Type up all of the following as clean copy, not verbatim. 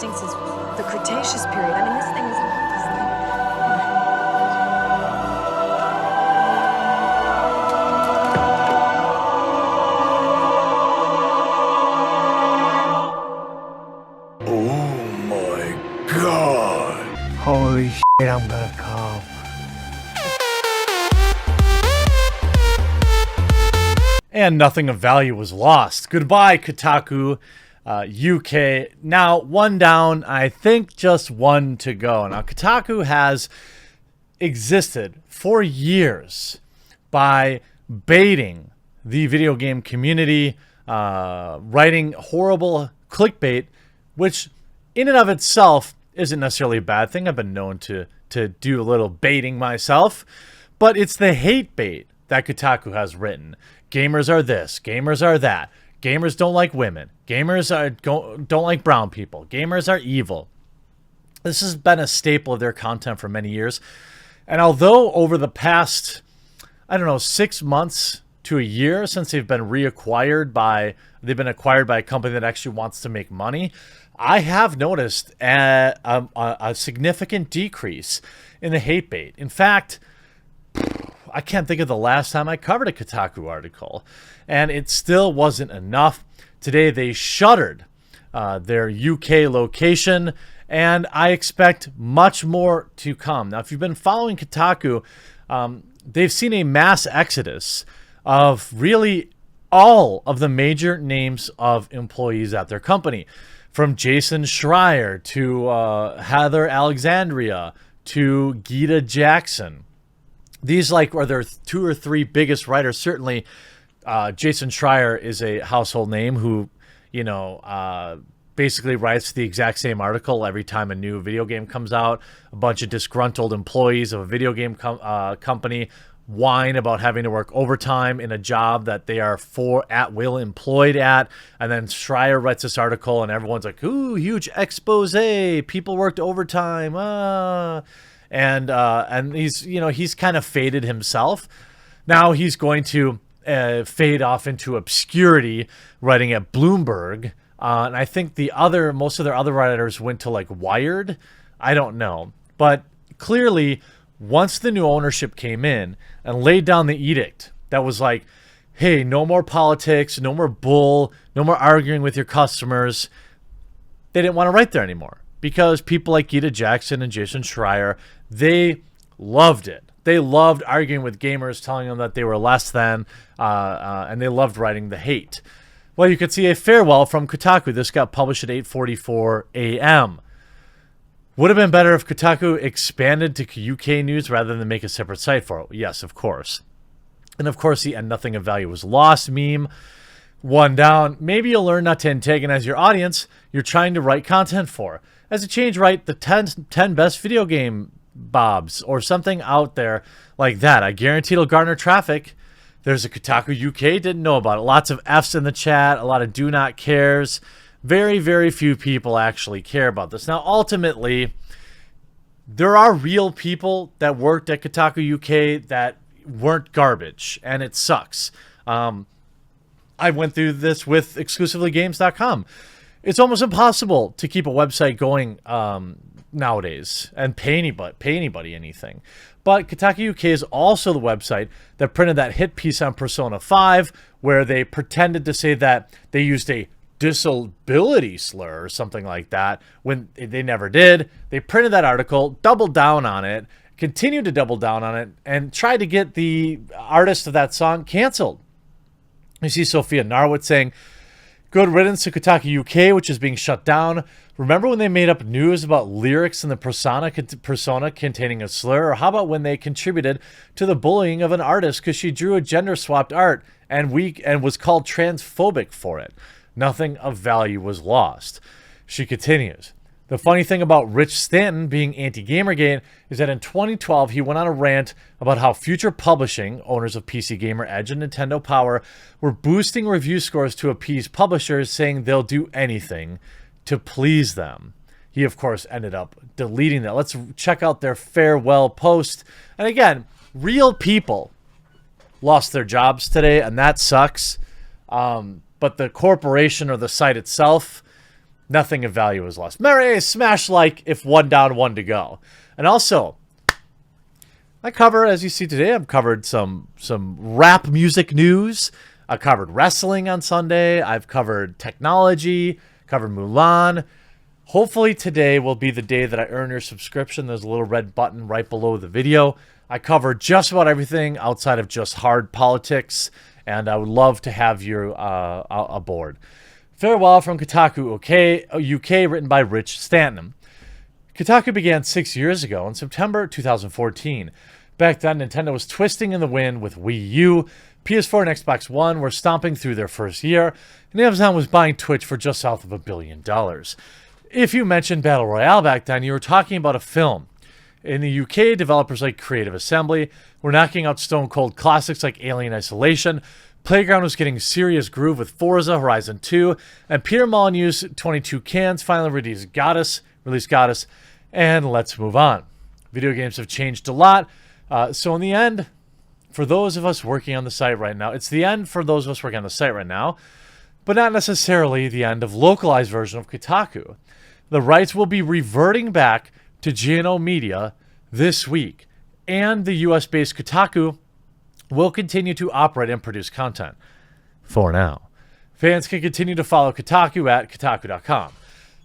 extinct since the Cretaceous period. I mean, this thing is... Oh my god. Holy shit, I'm gonna come. And nothing of value was lost. Goodbye, Kotaku UK. Now, one down. I think just one to go. Now, Kotaku has existed for years by baiting the video game community, writing horrible clickbait, which in and of itself isn't necessarily a bad thing. I've been known to do a little baiting myself, but it's the hate bait that Kotaku has written. Gamers are this, gamers are that, gamers don't like women, gamers don't like brown people, gamers are evil. This has been a staple of their content for many years. And although over the past, 6 months to a year since they've been acquired by a company that actually wants to make money, I have noticed a significant decrease in the hate bait. In fact, I can't think of the last time I covered a Kotaku article, and it still wasn't enough. Today they shuttered their UK location, and I expect much more to come. Now, if you've been following Kotaku, they've seen a mass exodus of really all of the major names of employees at their company, from Jason Schreier to Heather Alexandria to Gita Jackson. These are their 2 or 3 biggest writers. Certainly, Jason Schreier is a household name who, basically writes the exact same article every time a new video game comes out. A bunch of disgruntled employees of a video game company whine about having to work overtime in a job that they are at will employed at. And then Schreier writes this article and everyone's like, ooh, huge expose. People worked overtime. And he's kind of faded himself. Now he's going to fade off into obscurity, writing at Bloomberg. And I think most of their other writers went to Wired. I don't know. But clearly, once the new ownership came in and laid down the edict that was like, hey, no more politics, no more bull, no more arguing with your customers, they didn't want to write there anymore. Because people like Gita Jackson and Jason Schreier, they loved it. They loved arguing with gamers, telling them that they were less than, and they loved writing the hate. Well, you could see a farewell from Kotaku. This got published at 8:44 a.m. Would have been better if Kotaku expanded to UK news rather than make a separate site for it. Yes, of course. And of course, the "and nothing of value was lost" meme. One down. Maybe you'll learn not to antagonize your audience you're trying to write content for. As a change, write the 10 best video game bobs or something out there like that. I guarantee it'll garner traffic. There's a Kotaku UK, didn't know about it. Lots of F's in the chat, a lot of do not cares. Very, very few people actually care about this. Now, ultimately, there are real people that worked at Kotaku UK that weren't garbage, and it sucks. I went through this with exclusivelygames.com. It's almost impossible to keep a website going nowadays and pay anybody anything. But Kotaku UK is also the website that printed that hit piece on Persona 5 where they pretended to say that they used a disability slur or something like that when they never did. They printed that article, doubled down on it, continued to double down on it, and tried to get the artist of that song canceled. You see Sophia Narwitz saying, "Good riddance to Kotaku UK, which is being shut down. Remember when they made up news about lyrics in the persona containing a slur? Or how about when they contributed to the bullying of an artist because she drew a gender-swapped art and was called transphobic for it? Nothing of value was lost." She continues, "The funny thing about Rich Stanton being anti-Gamergate is that in 2012 he went on a rant about how Future Publishing, owners of PC Gamer Edge and Nintendo Power, were boosting review scores to appease publishers, saying they'll do anything to please them." He, of course, ended up deleting that. Let's check out their farewell post. And again, real people lost their jobs today, and that sucks. But the corporation or the site itself, nothing of value is lost. Remember, smash like if one down, one to go. And also, I cover, as you see today, I've covered some rap music news. I covered wrestling on Sunday. I've covered technology, covered Mulan. Hopefully today will be the day that I earn your subscription. There's a little red button right below the video. I cover just about everything outside of just hard politics, and I would love to have you aboard. Farewell from Kotaku UK, written by Rich Stanton. Kotaku began 6 years ago in September 2014. Back then, Nintendo was twisting in the wind with Wii U. PS4 and Xbox One were stomping through their first year, and Amazon was buying Twitch for just south of $1 billion. If you mentioned Battle Royale back then, you were talking about a film. In the UK, developers like Creative Assembly were knocking out stone-cold classics like Alien Isolation. Playground was getting serious groove with Forza Horizon 2, and Peter Molyneux's 22 Cans finally released Goddess, and let's move on. Video games have changed a lot, so in the end, for those of us working on the site right now, it's the end for those of us working on the site right now, but not necessarily the end of localized version of Kotaku. The rights will be reverting back to GNO Media this week, and the US-based Kotaku will continue to operate and produce content. For now, fans can continue to follow Kotaku at Kotaku.com.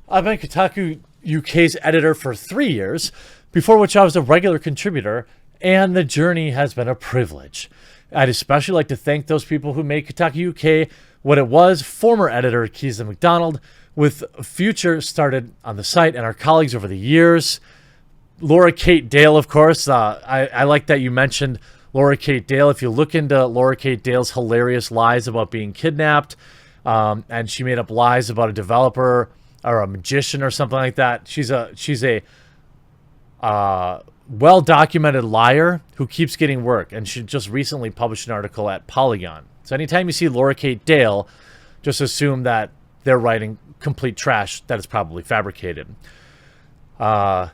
I've been Kotaku UK's editor for 3 years, before which I was a regular contributor, and the journey has been a privilege. I'd especially like to thank those people who made Kotaku UK what it was. Former editor Keesley McDonald, with Future started on the site, and our colleagues over the years. Laura Kate Dale, of course. I like that you mentioned Laura Kate Dale. If you look into Laura Kate Dale's hilarious lies about being kidnapped, and she made up lies about a developer or a magician or something like that. She's a well-documented liar who keeps getting work, and she just recently published an article at Polygon. So anytime you see Laura Kate Dale, just assume that they're writing complete trash that is probably fabricated. One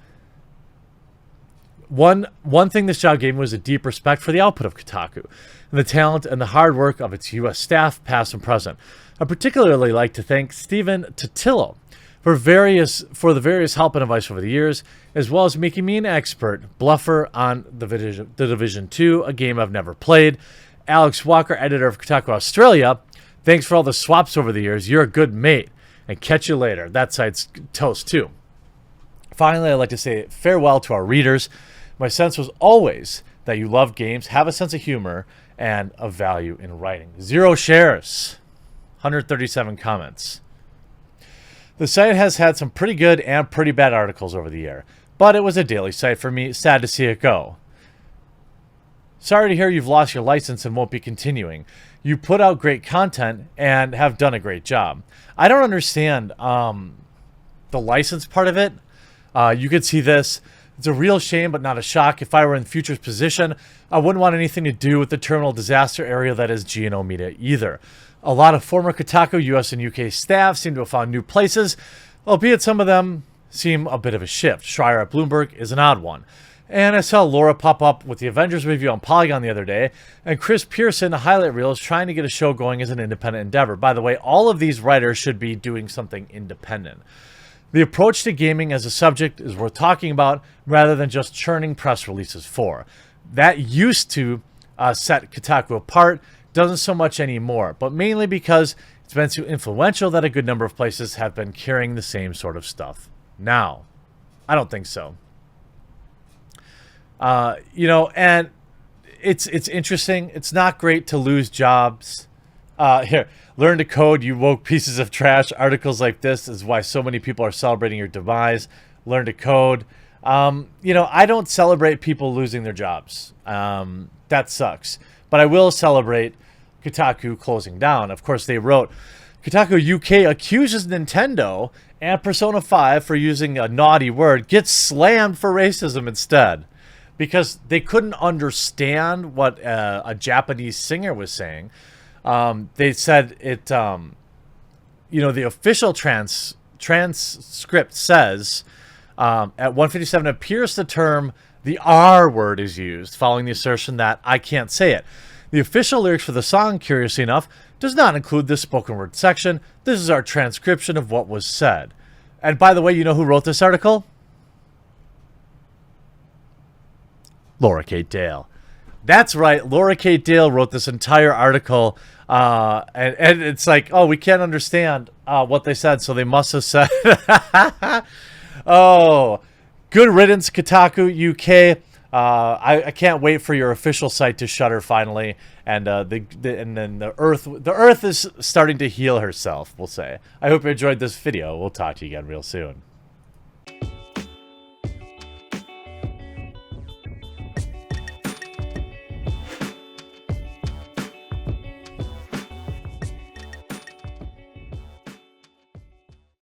thing this job gave me was a deep respect for the output of Kotaku and the talent and the hard work of its U.S. staff, past and present. I particularly like to thank Stephen Totillo for the various help and advice over the years, as well as making me an expert bluffer on the Division 2, a game I've never played. Alex Walker, editor of Kotaku Australia, thanks for all the swaps over the years. You're a good mate. And catch you later. That site's toast, too. Finally, I'd like to say farewell to our readers. My sense was always that you love games, have a sense of humor, and a value in writing. 0 shares, 137 comments. The site has had some pretty good and pretty bad articles over the year, but it was a daily site for me. Sad to see it go. Sorry to hear you've lost your license and won't be continuing. You put out great content and have done a great job. I don't understand the license part of it. You could see this. It's a real shame, but not a shock. If I were in Future's position, I wouldn't want anything to do with the terminal disaster area that is GNO Media either. A lot of former Kotaku US and UK staff seem to have found new places, albeit some of them seem a bit of a shift. Schreier at Bloomberg is an odd one. And I saw Laura pop up with the Avengers review on Polygon the other day, and Chris Pearson, a highlight reel, is trying to get a show going as an independent endeavor. By the way, all of these writers should be doing something independent. The approach to gaming as a subject is worth talking about, rather than just churning press releases for. That used to set Kotaku apart, doesn't so much anymore, but mainly because it's been so influential that a good number of places have been carrying the same sort of stuff. Now, I don't think so. And it's interesting. It's not great to lose jobs. Here, learn to code, you woke pieces of trash. Articles like this is why so many people are celebrating your demise. Learn to code. I don't celebrate people losing their jobs. That sucks. But I will celebrate Kotaku closing down. Of course, they wrote, Kotaku UK accuses Nintendo and Persona 5 for using a naughty word, gets slammed for racism instead. Because they couldn't understand what a Japanese singer was saying. They said it, the official transcript says, at 157 appears the term, the R word is used, following the assertion that I can't say it. The official lyrics for the song, curiously enough, does not include this spoken word section. This is our transcription of what was said. And by the way, you know who wrote this article? Laura Kate Dale. That's right. Laura Kate Dale wrote this entire article. And it's like, oh, we can't understand what they said, so they must have said. Oh, good riddance, Kotaku UK. I can't wait for your official site to shutter finally, and then the Earth is starting to heal herself. We'll say. I hope you enjoyed this video. We'll talk to you again real soon.